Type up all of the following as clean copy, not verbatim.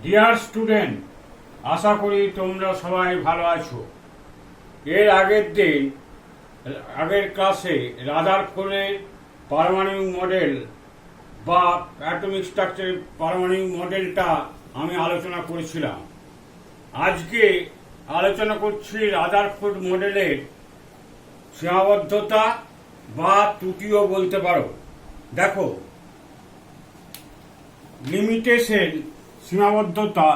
Dear student, আশা করি তোমরা সবাই ভালো আছো। এর আগের ক্লাসে রাদারফোর্ডের পারমাণবিক মডেল বা অ্যাটমিক স্ট্রাকচারের পারমাণবিক মডেলটা আমি আলোচনা করেছিলাম। আজকে আলোচনা করছি রাদারফোর্ড মডেলের সীমাবদ্ধতা বা ত্রুটিও বলতে পারো। দেখো, লিমিটেশন সীমাবদ্ধতা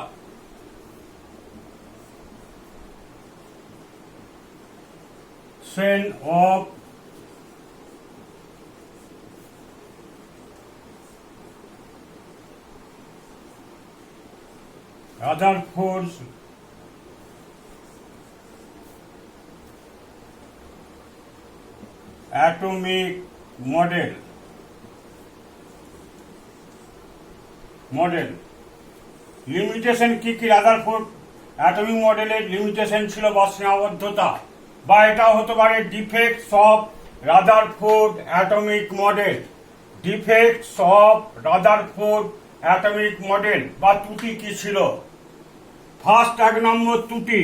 of Rutherford's atomic model limitation কি রাদারফোর্ড অ্যাটমিক মডেলের লিমিটেশন ছিল বা সীমাবদ্ধতা, বা এটা হতে পারে defects of Rutherford atomic model. Defects of Rutherford atomic model বা ত্রুটি কি ছিল? ফার্স্ট, 1 নম্বর ত্রুটি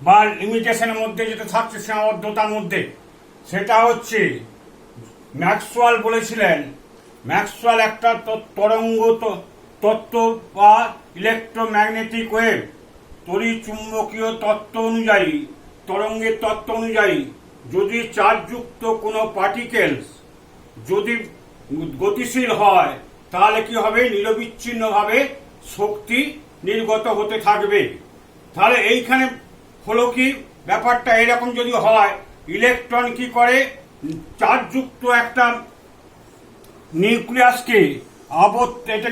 বা লিমিটেশনের মধ্যে যেটা থাকছে সীমাবদ্ধতার মধ্যে, সেটা হচ্ছে ম্যাক্সওয়েল বলেছিলেন, ম্যাক্সওয়েল একটা তরঙ্গ তত্ত্ব বা ইলেকট্রোম্যাগনেটিক ওয়েভ তড়িৎচুম্বকীয় তত্ত্ব অনুযায়ী, তরঙ্গের তত্ত্ব অনুযায়ী যদি চার্জযুক্ত কোনো পার্টিকেলস যদি গতিশীল হয় তাহলে কি হবে? নিরবিচ্ছিন্নভাবে শক্তি নির্গত হতে থাকবে। তাহলে এইখানে হলো কি ব্যাপারটা এরকম যদি হয়, ইলেকট্রন কি করে? চার্জযুক্ত একটা নিউক্লিয়াসকে এটা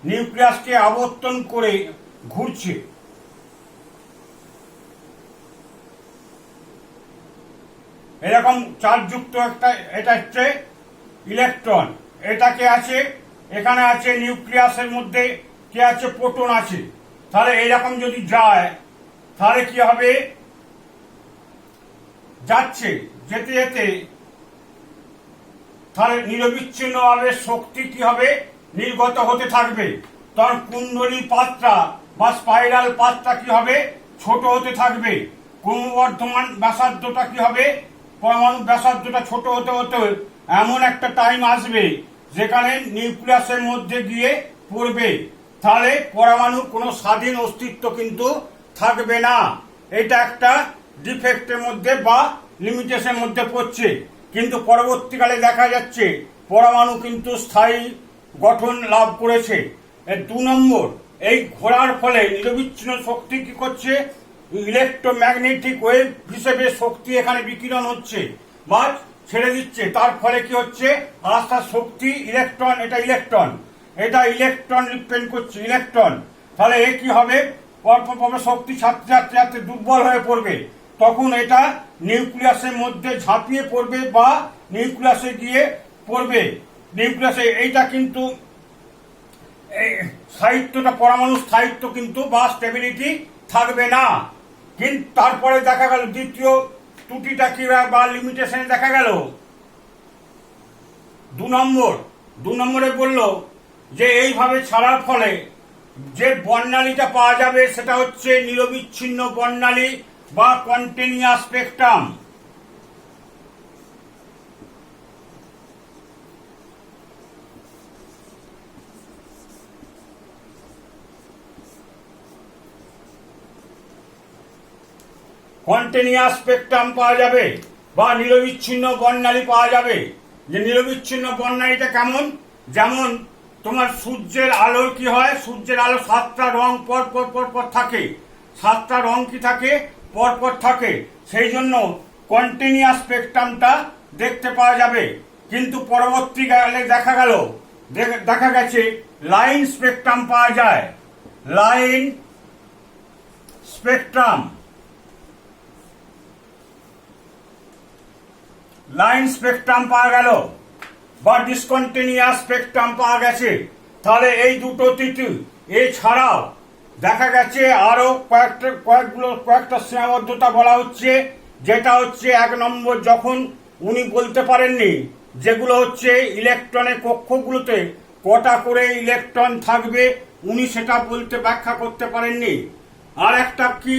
নিউক্লিয়াসকে আবর্তন করে ঘুরছে। এরকম চার্জযুক্ত একটা, এটা হচ্ছে ইলেকট্রন, এটাকে আছে, এখানে আছে নিউক্লিয়াসের মধ্যে কি আছে? প্রোটন আছে। তাহলে এইরকম যদি যায় তাহলে কি হবে? যাচ্ছে, যেতে যেতে তাহলে নিরবিচ্ছিন্নভাবে শক্তি কি হবে? নির্গত হতে থাকবে। তখন কুণ্ডলী পাতটা বা স্পাইরাল পাতটা কি হবে? ছোট হতে থাকবে। ক্রমবর্ধমান ব্যাসার্ধটা কি হবে? পরমাণু ব্যাসার্ধটা ছোট হতে হতে এমন একটা টাইম আসবে যেখানে নিউক্লিয়াসের মধ্যে গিয়ে পড়বে। তাহলে পরমাণুর কোনো স্বাধীন অস্তিত্ব কিন্তু থাকবে না। এটা একটা ডিফেক্টের মধ্যে বা লিমিটেশনের মধ্যে পড়ছে। কিন্তু পরবর্তীকালে দেখা যাচ্ছে পরমাণু কিন্তু স্থায়ী গঠন লাভ করেছে। 2 নম্বর, এই ঘোরার ফলে নিরবিচ্ছিন্ন শক্তি কি করছে? ইলেকট্রোম্যাগনেটিক ওয়েভ হিসেবে শক্তি এখানে বিকিরণ হচ্ছে বা ছেড়ে দিচ্ছে। তার ফলে কি হচ্ছে? আস্তে শক্তি ইলেকট্রন, এটা ইলেকট্রন রিপ্রেজেন্ট করছে, ইলেকট্রন। তাহলে এ কি হবে? পরপর শক্তি ছাড়তে দুর্বল হয়ে পড়বে। তখন এটা নিউক্লিয়াসের মধ্যে ঝাঁপিয়ে পড়বে বা নিউক্লিয়াসে গিয়ে পড়বে। নিউক্লিয়াসে এইটা কিন্তু স্থায়িত্বটা, পরমাণুর স্থায়িত্ব কিন্তু বা স্টেবিলিটি থাকবে না। কিন্তু তারপরে দেখা গেল দ্বিতীয় ত্রুটিটা কি বা লিমিটেশনে দেখা গেল 2 নম্বরে বলল যে এইভাবে ছাড়ার ফলে যে বর্ণালীটা পাওয়া যাবে সেটা হচ্ছে নিরবিচ্ছিন্ন বর্ণালী বা কন্টিনিউয়াস স্পেকট্রাম। কন্টিনিউয়াস স্পেকট্রাম পাওয়া যাবে বা নিরবিচ্ছিন্ন বর্ণালী পাওয়া যাবে। যে নিরবিচ্ছিন্ন বর্ণালীটা কেমন? যেমন তোমার সূর্যের আলোর কি হয়? সূর্যের আলো 7টা রং পর থাকে। 7টা রং কি থাকে? পর থাকে। সেই জন্য কন্টিনিউয়াস স্পেকট্রামটা দেখতে পাওয়া যাবে। কিন্তু পরবর্তীকালে দেখা গেছে লাইন স্পেকট্রাম পাওয়া যায়। লাইন স্পেকট্রাম পাওয়া গেল বা ডিসকন্টিনিউয়াস স্পেকট্রাম পাওয়া গেছে। তাহলে এই দুটো ত্রুটি এছাড়াও দেখা গেছে আরো কয়েকটা সীমাবদ্ধতা বলা হচ্ছে, যেটা হচ্ছে 1 নম্বর, যখন উনি বলতে পারেননি যেগুলো হচ্ছে ইলেকট্রনের কক্ষগুলোতে কটা করে ইলেকট্রন থাকবে উনি সেটা বলতে ব্যাখ্যা করতে পারেননি। আর একটা কি,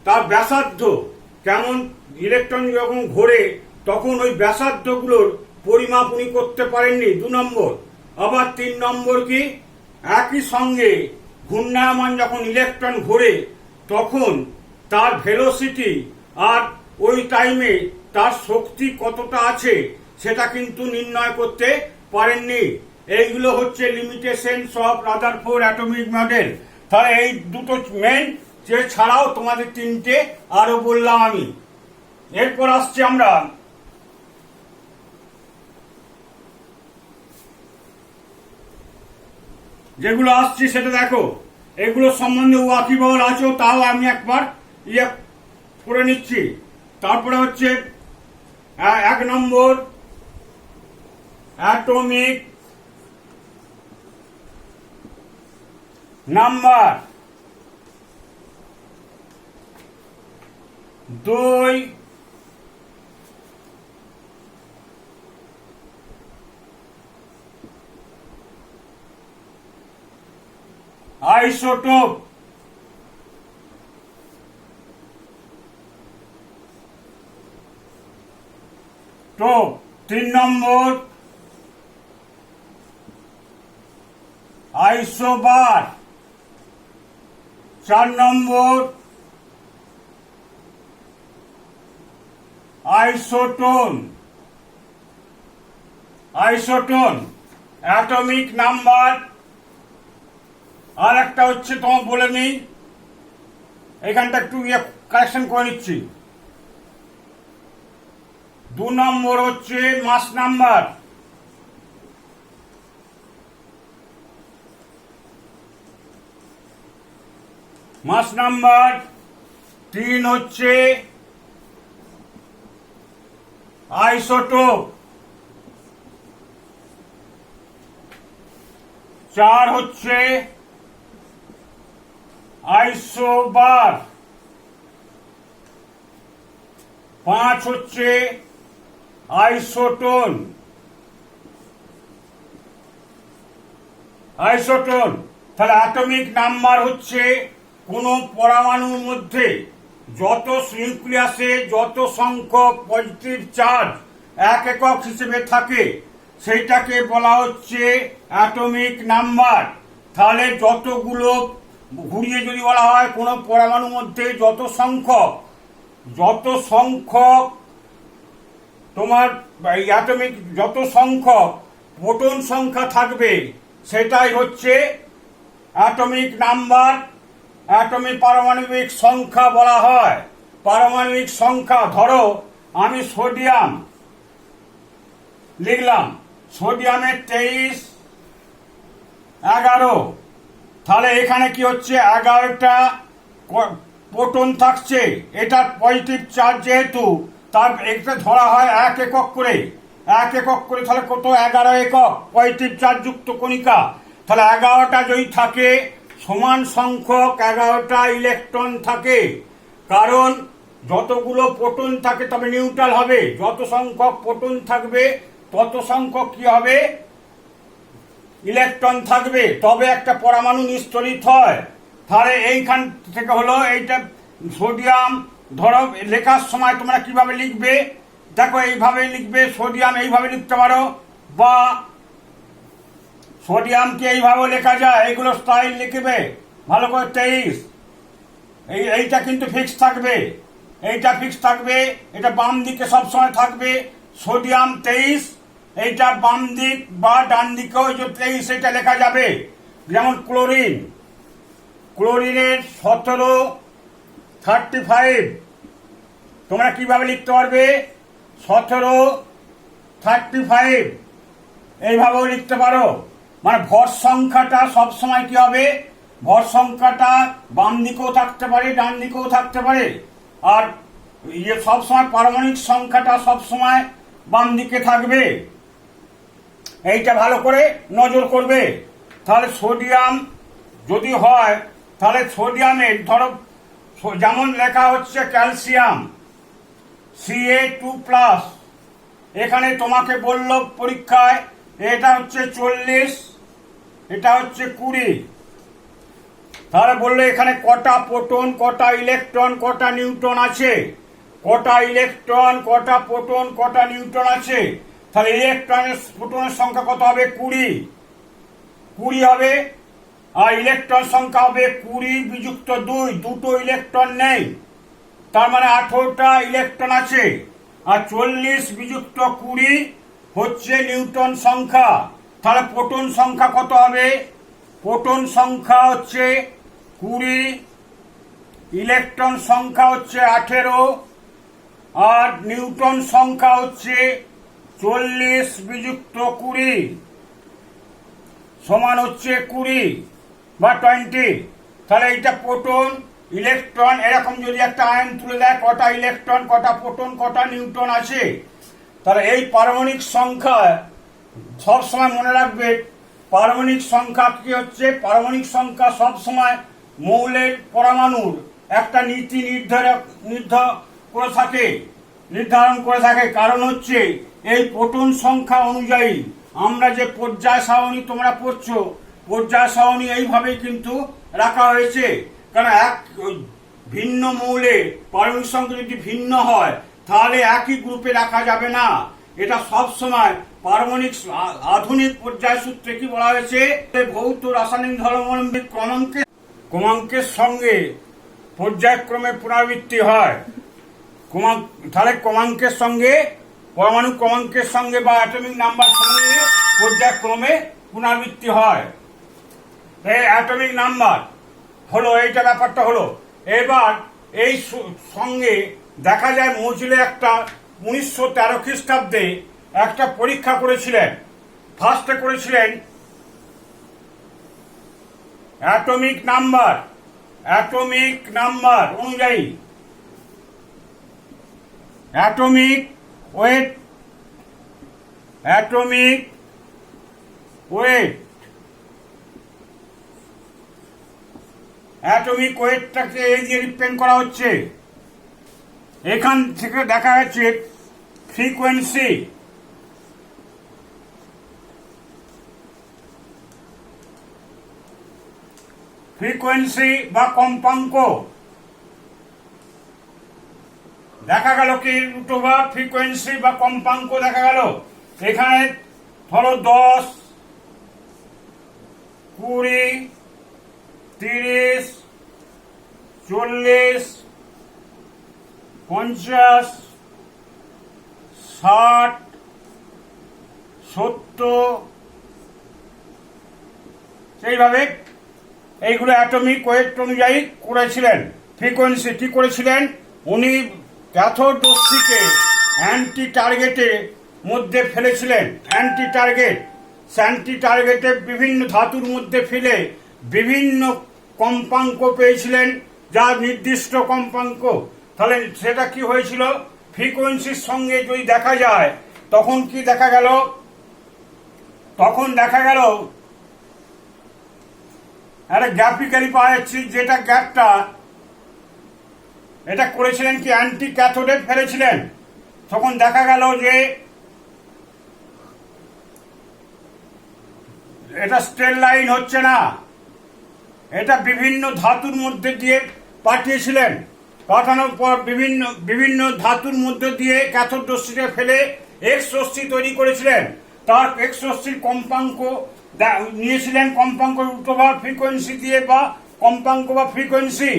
তার ব্যাসার্ধ কেমন, ইলেকট্রন যখন ঘোরে তখন ওই ব্যাসার্ধগুলোর পরিমাপ উনি করতে পারেননি, 2 নম্বর। আবার 3 নম্বর কি, একই সঙ্গে ঘূর্ণায়মান যখন ইলেকট্রন ঘোরে তখন তার ভেলোসিটি আর ওই টাইমে তার শক্তি কতটা আছে সেটা কিন্তু নির্ণয় করতে পারেননি। এইগুলো হচ্ছে limitations of Rutherford atomic model. তাহলে এই দুটো মেন, যে ছাড়াও তোমাদের 3টে আরো বললাম আমি। এরপর আসছি আমরা যেগুলো আসছি সেটা দেখো, এগুলো সম্বন্ধে ওয়াকিবহল আছো, তাও আমি একবার ইয়ে করে নিচ্ছি। তারপরে হচ্ছে 1 নম্বর অ্যাটমিক নাম্বার, 2 আইসোটোপ, 3 নম্বর আইসোবার, 4 নম্বর আইসোটোন। Atomic number. আর একটা হচ্ছে তোমার বলে নেই, এখানটা একটু কারেকশন করে নিচ্ছি। 2 নম্বর হচ্ছে মাস নাম্বার, মাস নাম্বার। 3 হচ্ছে আইসোটোপ, 4 হচ্ছে আইসোবার, 5 হচ্ছে আইসোটোন। তাহলে অ্যাটমিক নাম্বার হচ্ছে কোন পরমাণুর মধ্যে যত নিউক্লিয়াসে যত সংখ্যক পজিটিভ চার্জ 1 একক হিসেবে থাকে সেইটাকে বলা হচ্ছে অ্যাটমিক নাম্বার। তাহলে যতগুলো ঘুরিয়ে যদি বলা হয় কোন পরমাণুর মধ্যে যত সংখ্যক তোমার অ্যাটমিক যত সংখ্যক প্রোটন সংখ্যা থাকবে সেটাই হচ্ছে অ্যাটমিক নাম্বার। অ্যাটমিক পারমাণবিক সংখ্যা বলা হয়। পারমাণবিক সংখ্যা, ধরো আমি সোডিয়াম লিখলাম, সোডিয়ামের 23, 11। তাহলে এখানে কি হচ্ছে, 11টা প্রোটন থাকছে। এটার পজিটিভ চার্জ যেহেতু, তার একটা ধরা হয় 1 একক করে, 1 একক করে। তাহলে কত, 11 একক পজিটিভ চার্জ যুক্ত কণিকা। তাহলে 11টা যদি থাকে সমান সংখ্যক 11টা ইলেকট্রন থাকে, কারণ যতগুলো প্রোটন থাকে তবে নিউট্রাল হবে। যত সংখ্যক প্রোটন থাকবে তত সংখ্যক কি হবে, ইলেকট্রন থাকবে, তবে একটা পরমাণু নিস্তরিত হয়। তাহলে এইখান থেকে হলো এইটা সোডিয়াম। ধরো লেখার সময় তোমরা কিভাবে লিখবে, দেখো এইভাবে লিখবে, সোডিয়াম এইভাবে লিখতে পারো, বা সোডিয়ামকে এইভাবে লেখা যায়। এইগুলো স্টাইল লিখবে ভালো করে। 23, এইটা কিন্তু ফিক্স থাকবে, এইটা ফিক্স থাকবে, এটা বাম দিকে সবসময় থাকবে। সোডিয়াম 23, এইটা বাম দিক বা ডান দিকেও 23 এটা লেখা যাবে। যেমন ক্লোরিনের 17, 35 তোমরা কিভাবে লিখতে পারবে, 17, 35 এইভাবেও লিখতে পারো। মানে ভর সংখ্যাটা সবসময় কি হবে, ভর সংখ্যাটা বাম দিকেও থাকতে পারে ডান দিকেও থাকতে পারে। আর সবসময় পারমাণবিক সংখ্যাটা সবসময় বাম দিকে থাকবে। এইটা ভালো করে নজর করবে। তাহলে সোডিয়াম যদি হয়, তাহলে সোডিয়ামের ধরো যেমন লেখা হচ্ছে ক্যালসিয়াম Ca2+, এখানে তোমাকে বলল পরীক্ষায় এটা হচ্ছে 40, এটা হচ্ছে 20। তাহলে বললে এখানে কটা প্রোটন, কটা ইলেকট্রন, কটা নিউট্রন আছে, কটা ইলেকট্রন, কটা প্রোটন, কটা নিউট্রন আছে। তাহলে ইলেকট্রনের প্রোটনের সংখ্যা কত হবে? 20 হবে। আর ইলেকট্রন সংখ্যা হবে 20 বিযুক্ত 2, দুটো ইলেকট্রন নেই, তার মানে 18টা ইলেকট্রন আছে। আর 40 বিযুক্ত 20 হচ্ছে নিউটন সংখ্যা। তাহলে প্রোটন সংখ্যা কত হবে? প্রোটন সংখ্যা হচ্ছে 20, ইলেকট্রন সংখ্যা হচ্ছে 18, আর নিউটন সংখ্যা হচ্ছে 40 বিযুক্ত 20 সমান হচ্ছে 20 বা 20। তাহলে এইটা প্রোটন, ইলেকট্রন, এরকম যদি একটা আয়ন তুলে দেয় কটা ইলেকট্রন, কটা প্রোটন, কটা নিউট্রন আছে। তাহলে এই পারমাণবিক সংখ্যা সবসময় মনে রাখবে। পারমাণবিক সংখ্যা কি হচ্ছে? পারমাণবিক সংখ্যা সবসময় মৌলের পরমাণুর একটা নীতি নির্ধারণ করে থাকে। কারণ হচ্ছে এই প্রোটন সংখ্যা অনুযায়ী আমরা যে পর্যায় সারণী তোমরা পড়ছো, পর্যায় সারণী এইভাবেই কিন্তু রাখা হয়েছে। কারণ এক ভিন্ন মৌলের পারমাণবিক সংখ্যা যদি ভিন্ন হয় তাহলে একই গ্রুপে রাখা যাবে না। এটা সব সময় পারমাণবিক আধুনিক পর্যায় সূত্রে কি বলা হয়েছে? ভৌত রাসায়নিক ধর্মাবলম্বী ক্রমাঙ্কের সঙ্গে পর্যায়ক্রমে পুনরাবৃত্তি হয়। তাহলে ক্রমাঙ্কের সঙ্গে, পরমাণু ক্রমাঙ্কের সঙ্গে বা অ্যাটমিক নাম্বার সঙ্গে পর্যায়ক্রমে পুনরাবৃত্তি হয়। এই অ্যাটমিক নাম্বার হলো, এইটা ব্যাপারটা হলো। এবার এই সঙ্গে দেখা যায় মৌচিলে একটা 1913 খ্রিস্টাব্দে একটা পরীক্ষা করেছিলেন। ফার্স্টে করেছিলেন অ্যাটমিক নাম্বার অনুযায়ী অ্যাটমিক ওয়েটটাকে এই দিয়ে রিপ্রেজেন্ট করা হচ্ছে। এখান থেকে দেখা যাচ্ছে ফ্রিকোয়েন্সি বা কম্পাঙ্ক দেখা গেল কি √ ফ্রিকোয়েন্সি বা কম্পাঙ্ক দেখা গেল। এখানে ধরো 10, 20, 30, 40, 50, 60, 70, সেইভাবে এইগুলো অ্যাটমিক ওয়েট অনুযায়ী করেছিলেন। ফ্রিকোয়েন্সি কি করেছিলেন? উনি ক্যাথোড রশ্মিকে অ্যান্টি টার্গেটের মধ্যে ফেলেছিলেন। অ্যান্টি টার্গেটে বিভিন্ন ধাতুর মধ্যে ফেলে বিভিন্ন কম্পাঙ্ক পেয়েছিলেন, যা নির্দিষ্ট কম্পাঙ্ক। তাহলে সেটা কি হয়েছিল? ফ্রিকোয়েন্সির সঙ্গে যদি দেখা যায় তখন কি দেখা গেল? তখন দেখা গেল একটা গ্যাপিক্যালি পাওয়া যাচ্ছে, যেটা গ্যাপটা এটা করেছিলেন কি অ্যান্টি ক্যাথোডে ফেলেছিলেন। তখন দেখা গেল যে এটা স্ট্রেট লাইন হচ্ছে না, এটা বিভিন্ন ধাতুর মধ্যে দিয়ে পাঠিয়েছিলেন। পাঠানোর পর বিভিন্ন ধাতুর মধ্যে দিয়ে ক্যাথোড রশ্মিকে ফেলে এক্স রশ্মি তৈরি করেছিলেন। তার এক্স রশ্মির কম্পাঙ্ক নিয়েছিলেন, কম্পাঙ্ক √ ফ্রিকোয়েন্সি দিয়ে বা কম্পাঙ্ক বা ফ্রিকোয়েন্সি।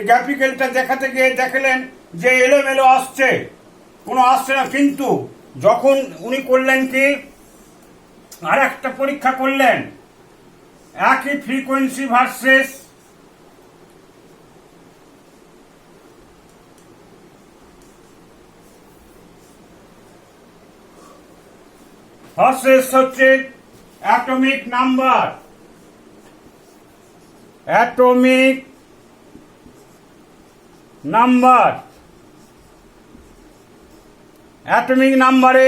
গ্যাপিক্যালটা দেখাতে গিয়ে দেখলেন যে এলোমেলো আসছে, কোনো আসছে না। কিন্তু যখন উনি করলেন কি আর একটা পরীক্ষা করলেন, একই ফ্রিকোয়েন্সি ভার্সেস হচ্ছে অ্যাটমিক নাম্বার। অ্যাটমিক নাম্বারে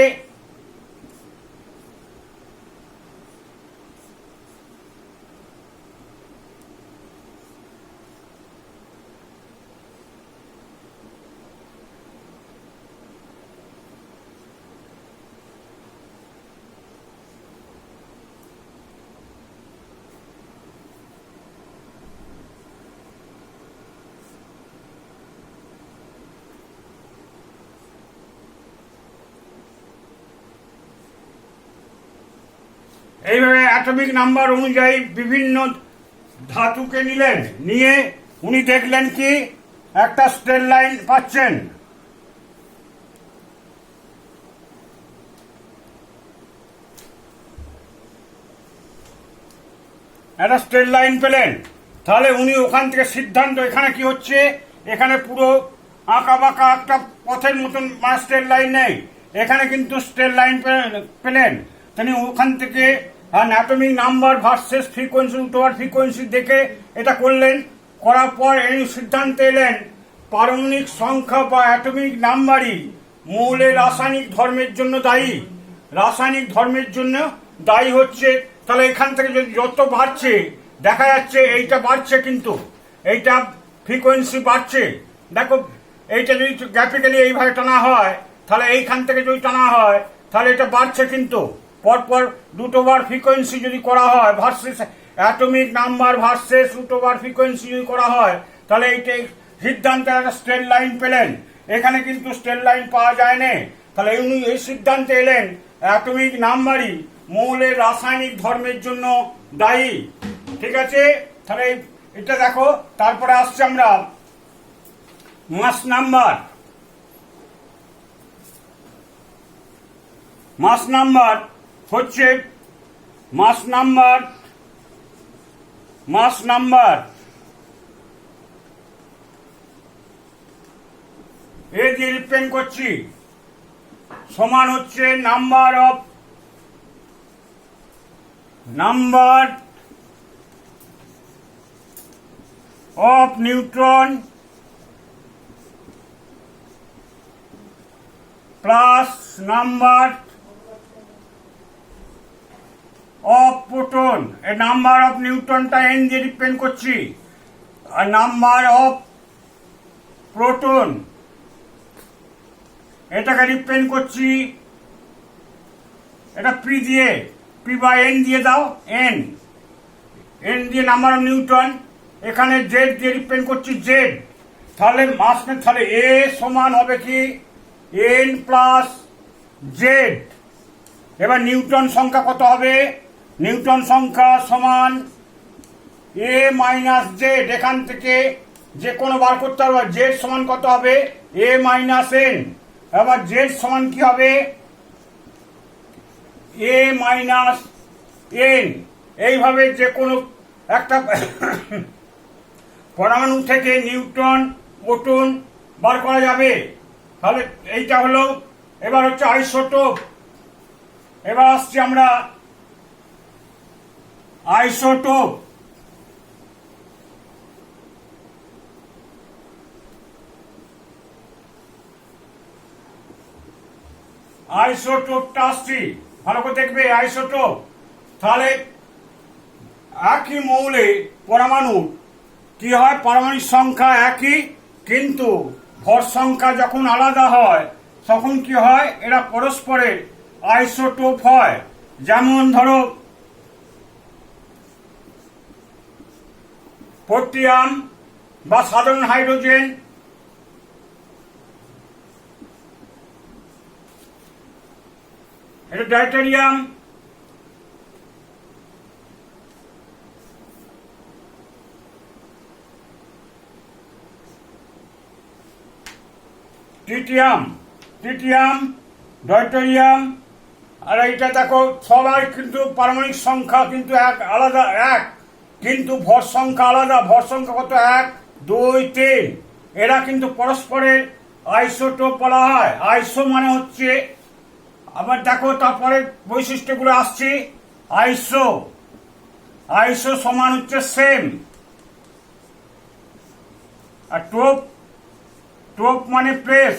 এইভাবে অ্যাটমিক নাম্বার অনুযায়ী বিভিন্ন ধাতুকে নিলেন, নিয়ে উনি দেখলেন কি একটা স্ট্রেট লাইন পাচ্ছেন। একটা স্ট্রেট লাইন পেলেন, তাহলে উনি ওখান থেকে সিদ্ধান্ত, এখানে কি হচ্ছে, এখানে পুরো আঁকা বাঁকা একটা পথের মতন স্ট্রেট লাইন নেই, এখানে কিন্তু স্ট্রেট লাইন পেলেন। তিনি ওখান থেকে অ্যাটমিক নাম্বার ভার্সেস ফ্রিকোয়েন্সি, উল্টোবার ফ্রিকোয়েন্সি দেখে এটা করলেন। করার পর এই সিদ্ধান্তে এলেন পারমাণবিক সংখ্যা বা অ্যাটমিক নাম্বারই মৌলের রাসায়নিক ধর্মের জন্য দায়ী, রাসায়নিক ধর্মের জন্য দায়ী হচ্ছে। তাহলে এখান থেকে যদি যত বাড়ছে, দেখা যাচ্ছে এইটা বাড়ছে, কিন্তু এইটা ফ্রিকোয়েন্সি বাড়ছে। দেখো এইটা যদি গ্রাফিক্যালি এইভাবে টানা হয়, তাহলে এইখান থেকে যদি টানা হয়, তাহলে এটা বাড়ছে, কিন্তু পরপর দুটোবার ফ্রিকোয়েন্সি যদি করা হয়, ভার্সেস অ্যাটমিক নাম্বার ভার্সেস দুটোবার ফ্রিকোয়েন্সি যদি করা হয়, তাহলে এইটাই সিদ্ধান্তে একটা স্ট্রেট লাইন পেলেন। এখানে কিন্তু স্ট্রেট লাইন পাওয়া যায় না। তাহলে উনি এই সিদ্ধান্তে এলেন অ্যাটমিক নাম্বারই মৌলের রাসায়নিক ধর্মের জন্য দায়ী। ঠিক আছে, তাহলে এটা দেখো। তারপরে আসছে আমরা মাস নাম্বার। মাস নাম্বার হচ্ছে মাস নাম্বার এ দিয়ে রিপ্রেজেন্ট করছি, সমান হচ্ছে number of neutron plus number of proton. এই নাম্বার অফ নিউটনটা এন দিয়ে রিপ্রেজেন্ট করছি, আর নাম্বার অফ প্রোটন এটাকে রিপ্রেজেন্ট করছি, এটা পি দিয়ে, পি বা এন দিয়ে দাও, এন দিয়ে নাম্বার অফ নিউটন, এখানে জেড দিয়ে রিপ্রেজেন্ট করছি, জেড। তাহলে তাহলে এ সমান হবে কি এন প্লাস জেড। এবার নিউটন সংখ্যা কত হবে, নিউটন সংখ্যা সমান এ মাইনাস জেড। এখান থেকে যে কোনো বার করতে হবে, জেড সমান কত হবে এ মাইনাস এন। এবার জেড সমান কি হবে এ মাইনাস এন। এইভাবে যে কোনো একটা পরমাণু থেকে নিউটন প্রোটন বার করা যাবে। তাহলে এইটা হলো। এবার হচ্ছে আইসোটোপ। এবার আসছি আমরা আইসোটোপ। আইসোটোপটা আসছি, ভালো করে দেখবে আইসোটোপ। তাহলে একই মৌলে পরমাণু কি হয়, পারমাণবিক সংখ্যা একই, কিন্তু ভর সংখ্যা যখন আলাদা হয় তখন কি হয়, এরা পরস্পরের আইসোটোপ হয়। যেমন ধরো পোর্টিয়াম বা সাধারণ হাইড্রোজেন, এটা ডাইটেরিয়াম, ট্রিটিয়াম, ডয়টেরিয়াম। আর এইটা দেখো সবাই কিন্তু পারমাণবিক সংখ্যা কিন্তু এক আলাদা, এক, কিন্তু ভর সংখ্যা আলাদা। ভর সংখ্যা কত, 1 2 3। এরা কিন্তু পরস্পরের আইসোটোপ বলা হয়। আইসো মানে হচ্ছে, আবার দেখো তারপরে বৈশিষ্ট্যগুলো আসছে। আইসো সমান হচ্ছে সেম। আর টোপ মানে প্লেস।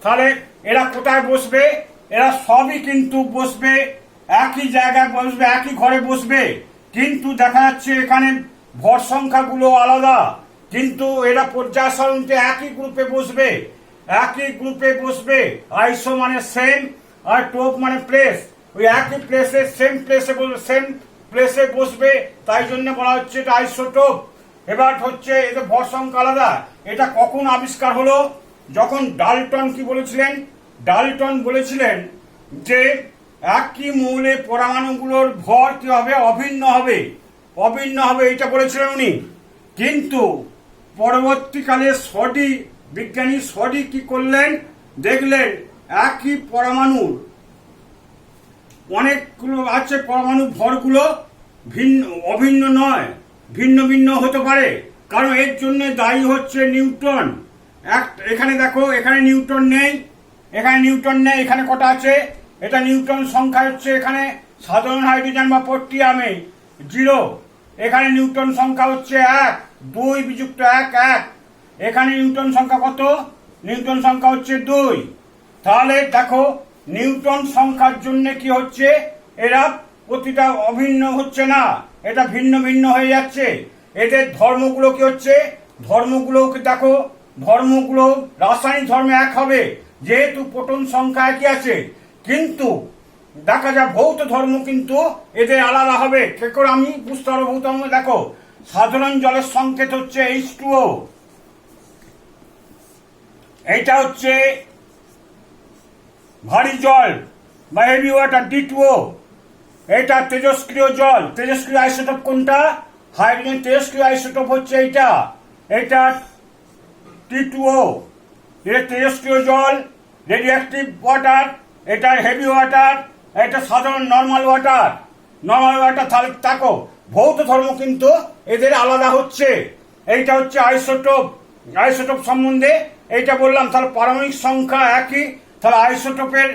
তাহলে এরা কোথায় বসবে, এরা সবই কিন্তু বসবে একই জায়গায়, বসবে একই ঘরে বসবে, কিন্তু দেখা যাচ্ছে এখানে ভর সংখ্যাগুলো আলাদা, কিন্তু এরা পর্যায় সারণীতে একই গ্রুপে বসবে। আইসো মানে সেম, আর টোপ মানে প্লেস। ওই একই প্লেসে সেম প্লেসে বসবে, তাই জন্য বলা হচ্ছে এটা আইসোটোপ। এবার হচ্ছে এদের ভর সংখ্যা আলাদা। এটা কখন আবিষ্কার হলো, যখন ডাল্টন কি বলেছিলেন, ডাল্টন বলেছিলেন যে একই মৌলে পরমাণুগুলোর ভর কি হবে, অভিন্ন হবে, অভিন্ন হবে, এটা বলেছিলেন উনি। কিন্তু পরবর্তীকালে বিজ্ঞানী সডি কি করলেন, দেখলেন একই পরমাণুর অনেকগুলো আছে, পরমাণু ভরগুলো ভিন্ন, অভিন্ন নয়, ভিন্ন ভিন্ন হতে পারে। কারণ এর জন্য দায়ী হচ্ছে নিউটন। এখানে দেখো, এখানে নিউটন নেই, এখানে নিউটন নেই, এখানে কটা আছে, এটা নিউটন সংখ্যা হচ্ছে এখানে সাধারণ হাইড্রোজেন বা পট্টিয়ামে 0, এখানে নিউটন সংখ্যা হচ্ছে 1, 2 বিযুক্ত 1 1, এখানে নিউটন সংখ্যা কত, নিউটন সংখ্যা হচ্ছে 2। তাহলে দেখো নিউটন সংখ্যার জন্য কি হচ্ছে, এরা প্রতিটা অভিন্ন হচ্ছে না, এটা ভিন্ন ভিন্ন হয়ে যাচ্ছে। এদের ধর্মগুলো কি হচ্ছে, ধর্মগুলো দেখো, ধর্মগুলো রাসায়নিক ধর্ম এক হবে, যেহেতু প্রোটন সংখ্যা একই আছে, কিন্তু দেখা যায় ভৌত ধর্ম কিন্তু এদের আলাদা হবে। কে করে আমি বুঝতে পারবো ভৌত ধর্ম? দেখো, সাধারণ জলের সংকেত হচ্ছে H2O, এইটা হচ্ছে ভারী জল বা হেভি ওয়াটার D2O, এটা তেজস্ক্রিয় জল। তেজস্ক্রিয় আইসোটোপ কোনটা? হাইড্রোজেন তেজস্ক্রিয় আইসোটোপ হচ্ছে এইটা, এটা T2O, এটা তেজস্ক্রিয় জল। রেডিও অ্যাক্টিভ ওয়াটার, এটা হেভি ওয়াটার, এটা সাধারণ নর্মাল ওয়াটার, নর্মাল ওয়াটার। তাহলে দেখো ভৌত ধর্ম কিন্তু এদের আলাদা হচ্ছে। এইটা হচ্ছে আইসোটোপ, আইসোটোপ সম্বন্ধে এইটা বললাম। তাহলে পারমাণবিক সংখ্যা একই, তাহলে আইসোটোপের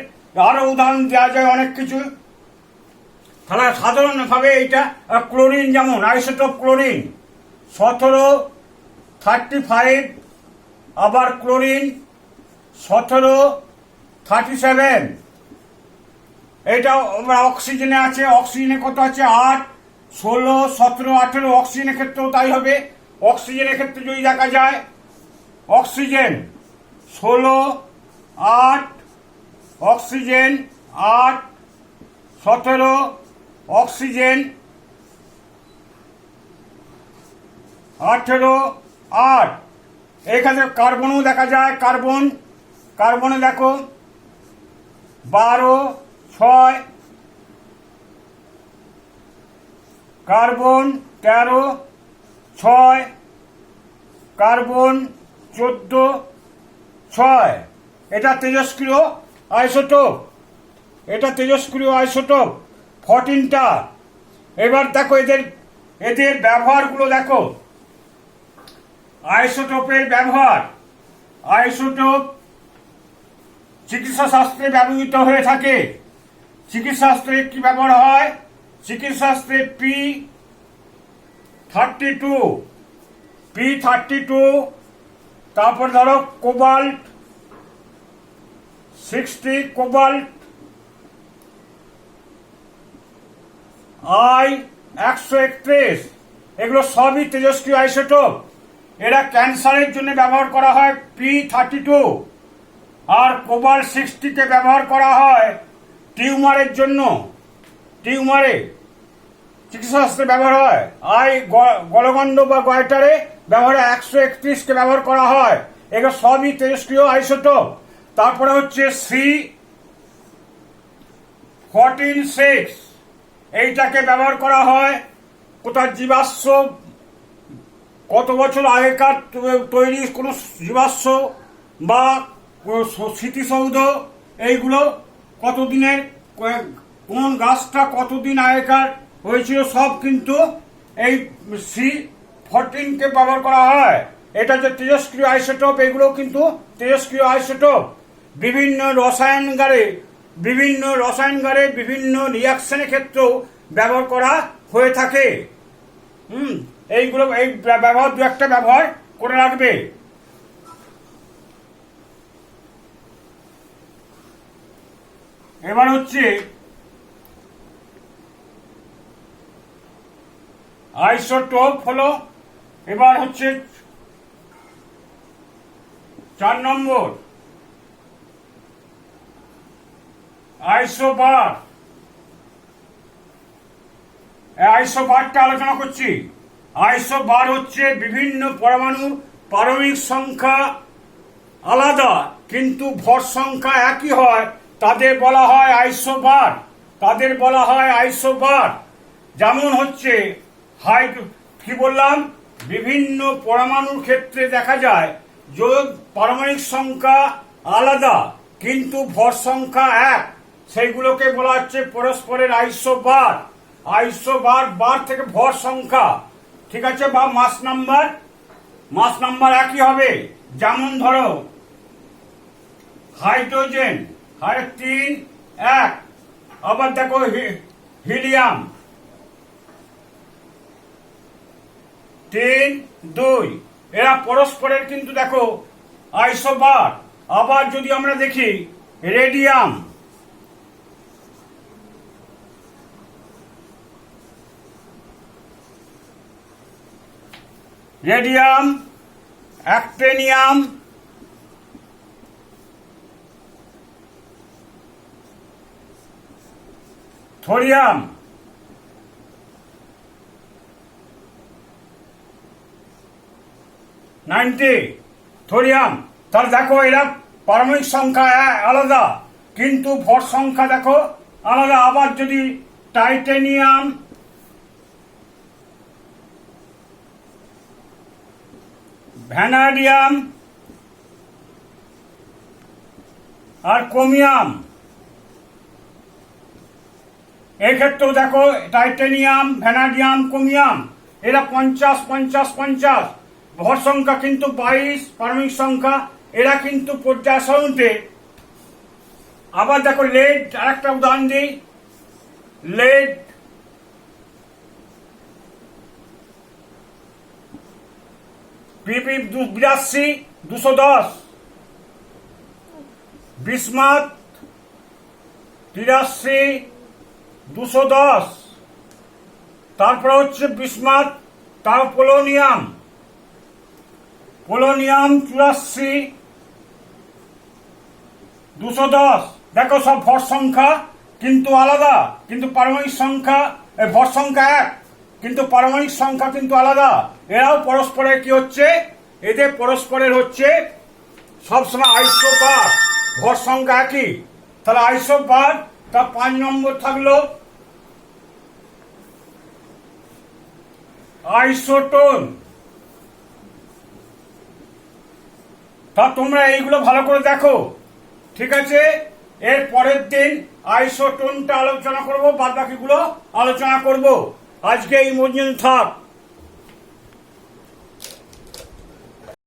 আরো উদাহরণ দেওয়া যায় অনেক কিছু। তাহলে সাধারণভাবে এইটা ক্লোরিন, যেমন আইসোটোপ ক্লোরিন 1735, আবার ক্লোরিন 1737। এটা অক্সিজেনে আছে, অক্সিজেনে কত আছে 8, 16, 17, 18। অক্সিজেনের ক্ষেত্রেও তাই হবে। অক্সিজেনের ক্ষেত্রে যদি দেখা যায়, অক্সিজেন 16, 8, অক্সিজেন 8, 17, অক্সিজেন 18, 8। এখানে কার্বনও দেখা যায়, কার্বনে দেখো 12, 6, কার্বন 13, 6, কার্বন 14, 6। এটা তেজস্ক্রিয় আইসোটোপ, এটা তেজস্ক্রিয় আইসোটোপ 14টা। এবার দেখো এদের ব্যবহারগুলো দেখো, আইসোটোপের ব্যবহার। আইসোটোপ চিকিৎসা শাস্ত্রে ব্যবহৃত হয়ে থাকে। চিকিৎসা শাস্ত্রে কি ব্যবহার হয়? চিকিৎসা শাস্ত্রে P32, তারপর ধরো কোবাল্ট 60, কোবাল্ট I-131, এগুলো সবই তেজস্ক্রিয় আইসোটোপ। এরা ক্যান্সারের জন্য ব্যবহার করা হয় P32, আর কোবাল্ট 60কে ব্যবহার করা হয় টিউমারের জন্য। টিউমারে চিকিৎসা শাস্ত্রে ব্যবহার হয়। গলগণ্ড বা গয়টারে ব্যবহার 131কে ব্যবহার করা হয়। এগুলো সবই তেজস্ক্রিয় আইসোটোপ। তারপরে হচ্ছে C14-6, এইটাকে ব্যবহার করা হয় কোথায় জীবাশ্ম, কত বছর আগেকার তৈরি কোনো জীবাশ্ম বা স্মৃতিসৌধ, এইগুলো কতদিনের, কোন গাছটা কতদিন আগেকার হয়েছিল, সব কিন্তু এই C14কে ব্যবহার করা হয়। এটা যে তেজস্ক্রিয় আইসোটোপ, এগুলো কিন্তু তেজস্ক্রিয় আইসোটোপ। বিভিন্ন রসায়নাগারে বিভিন্ন রিয়াকশনের ক্ষেত্রেও ব্যবহার করা হয়ে থাকে। এইগুলো, এই ব্যবহার দু একটা ব্যবহার করে রাখবে। এবার হচ্ছে আইসোটোপ হলো, এবার হচ্ছে 4 নম্বর আইসোবার। আইসোবারটা আলোচনা করছি। আইসোবার হচ্ছে বিভিন্ন পরমাণুর পারমাণবিক সংখ্যা আলাদা কিন্তু ভর সংখ্যা একই হয়, তাদের বলা হয় আইসোবার। তাদের বলা হয় আইসোবার। যেমন হচ্ছে কি বললাম, বিভিন্ন পরমাণুর ক্ষেত্রে দেখা যায় যে পারমাণবিক সংখ্যা আলাদা কিন্তু ভর সংখ্যা এক, সেইগুলোকে বলা হচ্ছে পরস্পরের আইসোবার। আইসোবার বার থেকে ভর সংখ্যা, ঠিক আছে, বা মাস নাম্বার একই হবে। যেমন ধরো হাইড্রোজেন 3 1, আবার দেখো হিলিয়াম 3 2, এরা পরস্পরের কিন্তু দেখো আইসোবার। আবার যদি আমরা দেখি রেডিয়াম অ্যাক্টিনিয়াম, থোরিয়াম, থোরিয়াম। তাহলে দেখো এরা পারমাণবিক সংখ্যা আলাদা কিন্তু ভর সংখ্যা দেখো আলাদা। আবার যদি টাইটেনিয়াম, ভ্যানাডিয়াম আর ক্রোমিয়াম, এক্ষেত্রেও দেখো টাইটেনিয়াম, ভ্যানাডিয়াম, ক্রোমিয়াম, এরা 50 50 50, ভর সংখ্যা কিন্তু 22, পারমাণবিক সংখ্যা এরা কিন্তু পর্যায় সারণীতে। আবার দেখো লেড, আরেকটা উদাহরণ দিই, লেড পিপি 82 210, বিসমাথ 83 210, তারপরে হচ্ছে বিসমাথ, তার পোলোনিয়াম 84 210। দেখো সব ভর সংখ্যা কিন্তু আলাদা কিন্তু পারমাণবিক সংখ্যা, ভর সংখ্যা এক কিন্তু পারমাণবিক সংখ্যা কিন্তু আলাদা। এরাও পরস্পরের কি হচ্ছে, এদের পরস্পরের হচ্ছে সবসময় আইসোবার, ভর সংখ্যা একই। তাহলে আইসোবার, তা 5 নম্বর থাকলো আইসোটোন। তা তোমরা এইগুলো ভালো করে দেখো, ঠিক আছে। এর পরের দিন আইসোটোনটা আলোচনা করবো, বাদ বাকিগুলো আলোচনা করব। আজকে এই পর্যন্ত থাক।